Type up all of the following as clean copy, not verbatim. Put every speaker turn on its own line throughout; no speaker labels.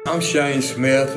I'm Shane Smith,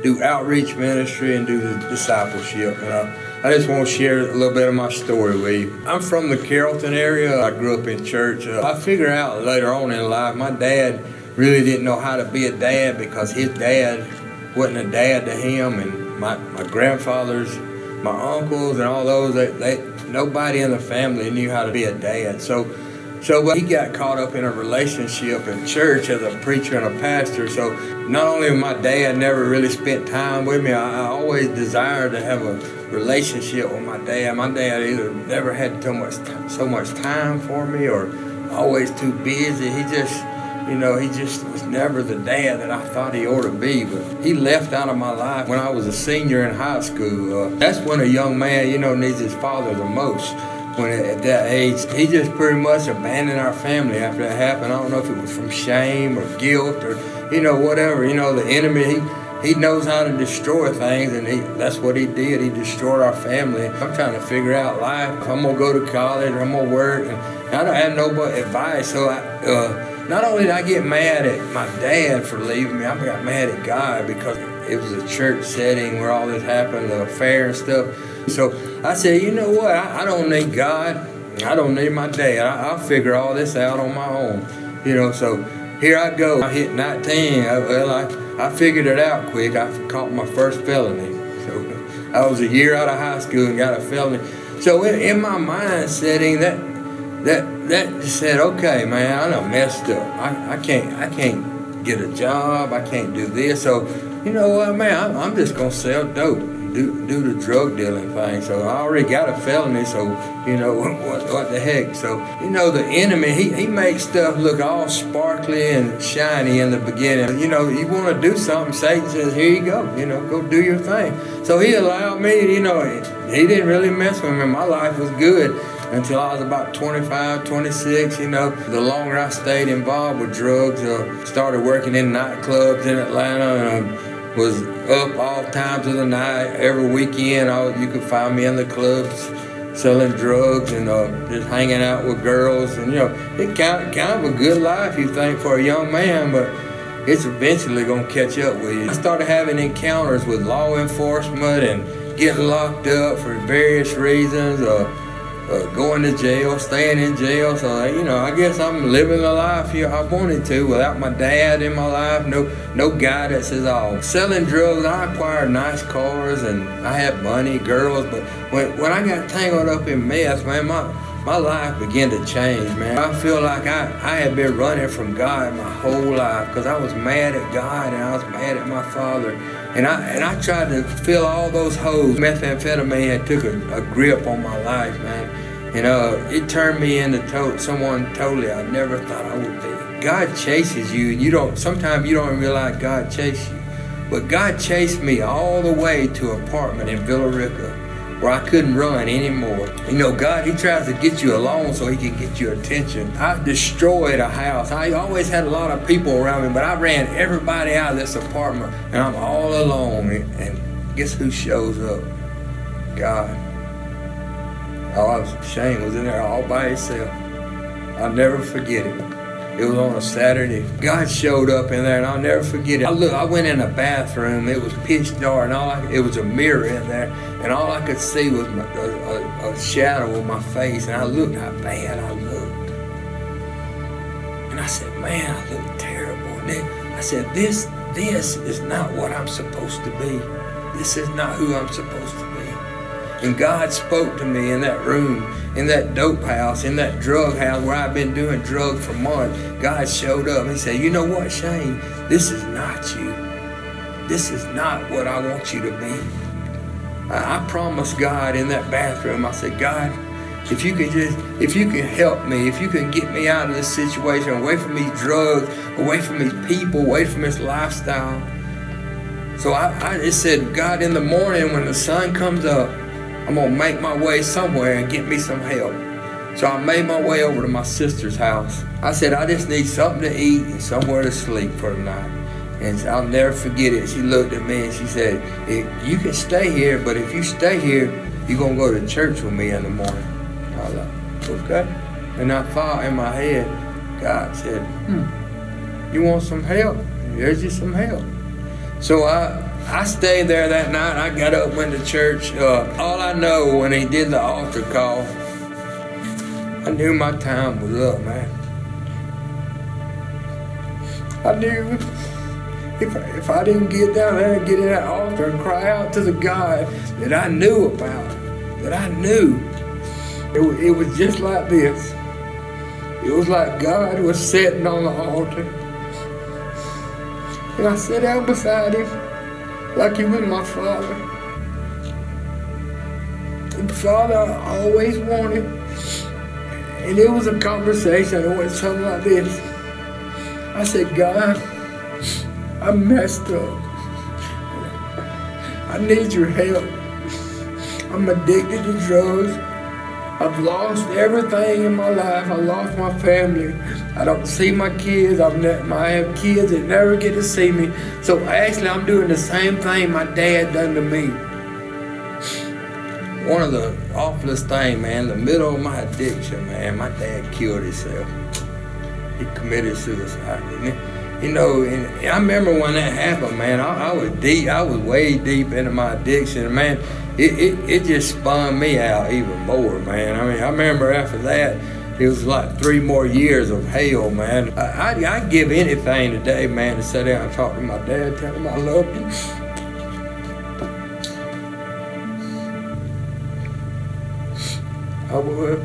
do outreach ministry and do the discipleship. And I just want to share a little bit of my story with you. I'm from the Carrollton area. I grew up in church. I figured out later on in life, my dad really didn't know how to be a dad because his dad wasn't a dad to him. And my grandfathers, my uncles and all those, nobody in the family knew how to be a dad. So he got caught up in a relationship in church as a preacher and a pastor. So not only my dad never really spent time with me, I always desired to have a relationship with my dad. My dad either never had so much time for me or always too busy. He just was never the dad that I thought he ought to be. But he left out of my life when I was a senior in high school. That's when a young man, needs his father the most. When at that age, he just pretty much abandoned our family after that happened. I don't know if it was from shame or guilt or, whatever. The enemy, he knows how to destroy things, and that's what he did. He destroyed our family. I'm trying to figure out life. I'm going to go to college, I'm going to work, and I don't have no advice. So not only did I get mad at my dad for leaving me, I got mad at God because it was a church setting where all this happened, the affair and stuff. So I said, you know what, I don't need God, I don't need my dad, I'll figure all this out on my own, so here I go. I hit 19, I figured it out quick. I caught my first felony. So I was a year out of high school and got a felony. So in my mind setting, that just said, okay, man, I done messed up. I can't get a job, I can't do this. So you know what, man, I'm just gonna sell dope. Do the drug dealing thing. So I already got a felony, so what the heck. So the enemy, he makes stuff look all sparkly and shiny in the beginning. You want to do something, Satan says, here you go, go do your thing. So he allowed me, he didn't really mess with me. My life was good until I was about 25, 26. The longer I stayed involved with drugs, started working in nightclubs in Atlanta, and was up all times of the night, every weekend. You could find me in the clubs selling drugs and just hanging out with girls. And it kind of a good life, you think, for a young man, but it's eventually gonna catch up with you. I started having encounters with law enforcement and getting locked up for various reasons, going to jail, staying in jail. So I guess I'm living the life I wanted to without my dad in my life. No guidance at all. Selling drugs, I acquired nice cars and I had money, girls, but when I got tangled up in meth, man, my life began to change, man. I feel like I had been running from God my whole life because I was mad at God and I was mad at my father. And I tried to fill all those holes. Methamphetamine had took a grip on my life, man. It turned me into someone totally I never thought I would be. God chases you, and sometimes you don't realize God chased you. But God chased me all the way to an apartment in Villa Rica where I couldn't run anymore. God, he tries to get you alone so he can get your attention. I destroyed a house. I always had a lot of people around me, but I ran everybody out of this apartment, and I'm all alone. And guess who shows up? God. Shane was in there all by himself. I'll never forget it. It was on a Saturday. God showed up in there, and I'll never forget it. I went in a bathroom. It was pitch dark, and it was a mirror in there, and all I could see was a shadow of my face, and I looked how bad I looked. And I said, man, I look terrible. And then I said, this is not what I'm supposed to be. This is not who I'm supposed to be. And God spoke to me in that room, in that dope house, in that drug house where I've been doing drugs for months. God showed up and he said, you know what, Shane, this is not you. This is not what I want you to be. I promised God in that bathroom, I said, God, if you can help me, if you can get me out of this situation, away from these drugs, away from these people, away from this lifestyle. So I just said, God, in the morning when the sun comes up, I'm going to make my way somewhere and get me some help. So I made my way over to my sister's house. I said, I just need something to eat and somewhere to sleep for the night. And I'll never forget it. She looked at me and she said, you can stay here, but if you stay here, you're going to go to church with me in the morning. I was like, okay. And I thought in my head, God said, you want some help? there's just some help. So I stayed there that night. I got up, went to church. All I know, when he did the altar call, I knew my time was up, man. I knew if I didn't get down there and get in that altar and cry out to the God that I knew about, that I knew, it was just like this. It was like God was sitting on the altar. And I sat down beside him like he was my father. And the father I always wanted. And it was a conversation. It went something like this. I said, God, I messed up. I need your help. I'm addicted to drugs. I've lost everything in my life. I lost my family. I don't see my kids. I have kids that never get to see me. So actually, I'm doing the same thing my dad done to me. One of the awfulest things, man, the middle of my addiction, man, my dad killed himself. He committed suicide, didn't he? You know, and I remember when that happened, man, I was deep. I was way deep into my addiction, man. It just spun me out even more, man. I mean, I remember after that, it was like 3 more years of hell, man. I'd give anything today, man, to sit down and talk to my dad, tell him I love him. I would.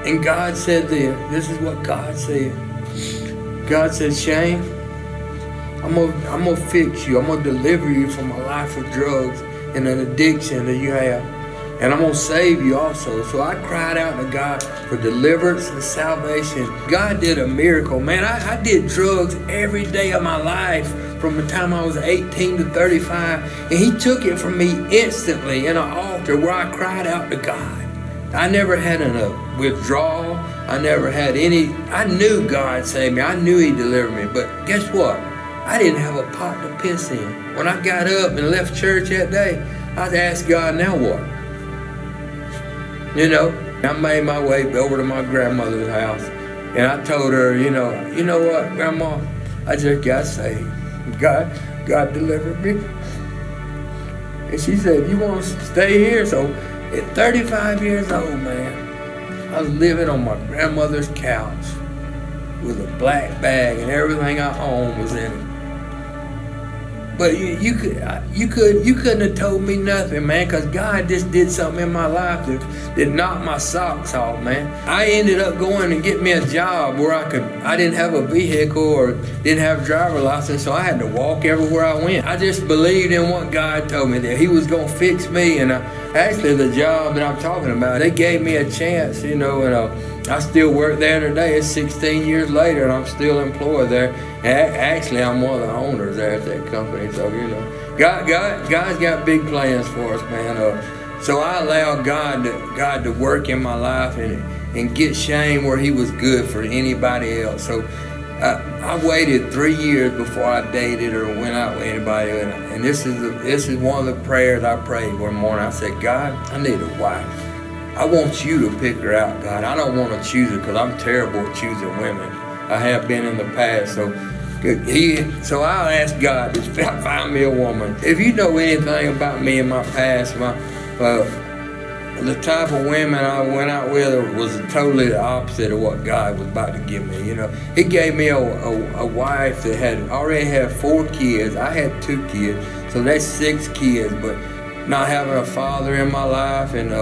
And God said this is what God said. God said, Shane, I'm gonna fix you. I'm gonna deliver you from a life of drugs and an addiction that you have. And I'm gonna save you also. So I cried out to God for deliverance and salvation. God did a miracle, man. I did drugs every day of my life from the time I was 18 to 35. And he took it from me instantly in an altar where I cried out to God. I never had a withdrawal. I never had any. I knew God saved me. I knew he delivered me. But guess what? I didn't have a pot to piss in. When I got up and left church that day, I asked God, now what? You know, I made my way over to my grandmother's house, and I told her, you know what, Grandma? I just got saved. God delivered me. And she said, you want to stay here? So at 35 years old, man, I was living on my grandmother's couch with a black bag, and everything I owned was in it. But you couldn't have told me nothing, man, because God just did something in my life that knocked my socks off, man. I ended up going and getting me a job where I didn't have a vehicle or didn't have a driver license, so I had to walk everywhere I went. I just believed in what God told me, that he was going to fix me. And actually, the job that I'm talking about, they gave me a chance, you know, and I still work there today. It's 16 years later, and I'm still employed there. And actually, I'm one of the owners there at that company. So, you know, God's got big plans for us, man. So I allowed God to work in my life and get Shane where he was good for anybody else. So I waited 3 years before I dated or went out with anybody. And this is one of the prayers I prayed one morning. I said, God, I need a wife. I want you to pick her out, God. I don't want to choose her because I'm terrible at choosing women. I have been in the past. So I'll ask God to find me a woman. If you know anything about me in my past, the type of women I went out with was totally the opposite of what God was about to give me. You know, he gave me a wife that already had 4 kids. I had 2 kids, so that's 6 kids. But not having a father in my life and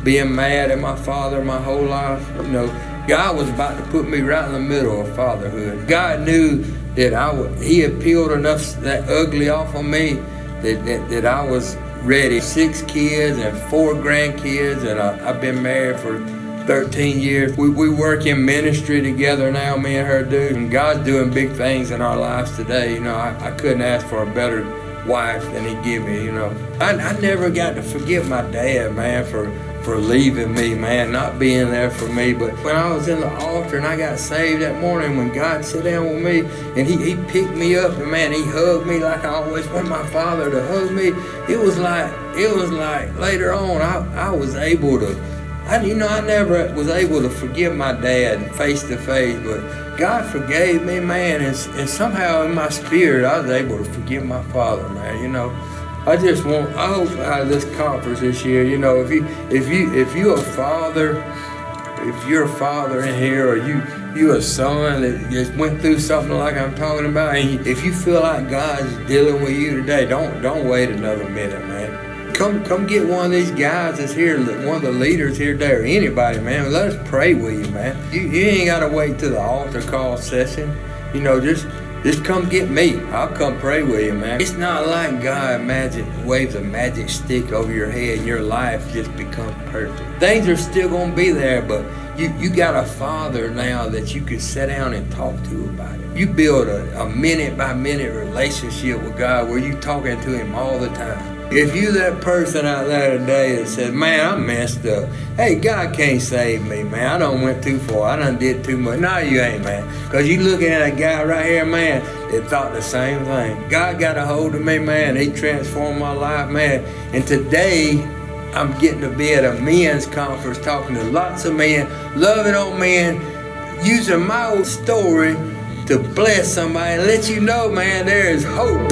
being mad at my father my whole life, you know, God was about to put me right in the middle of fatherhood. God knew that he had peeled enough that ugly off of me that I was ready. 6 kids and 4 grandkids, and I've been married for 13 years. We work in ministry together now, me and her do, and God's doing big things in our lives today. You know, I couldn't ask for a better wife than he gave me, you know. I never got to forget my dad, man, for leaving me, man, not being there for me. But when I was in the altar and I got saved that morning, when God sat down with me and he picked me up and, man, he hugged me like I always want my father to hug me. It was like later on I I never was able to forgive my dad face to face, but God forgave me, man, and somehow in my spirit I was able to forgive my father, man. I hope out of this conference this year, if you're a father in here, or you a son that just went through something like I'm talking about, and if you feel like God's dealing with you today, don't wait another minute, man. Come get one of these guys that's here, one of the leaders here today, or anybody, man. Let us pray with you, man. You ain't got to wait till the altar call session. Just come get me. I'll come pray with you, man. It's not like God waves a magic stick over your head and your life just becomes perfect. Things are still going to be there, but you got a father now that you can sit down and talk to about it. You build a minute-by-minute relationship with God where you talking to him all the time. If you that person out there today that says, man, I'm messed up. Hey, God can't save me, man. I done went too far. I done did too much. No, you ain't, man. Because you looking at a guy right here, man, that thought the same thing. God got a hold of me, man. He transformed my life, man. And today, I'm getting to be at a men's conference talking to lots of men, loving on men, using my old story to bless somebody and let you know, man, there is hope.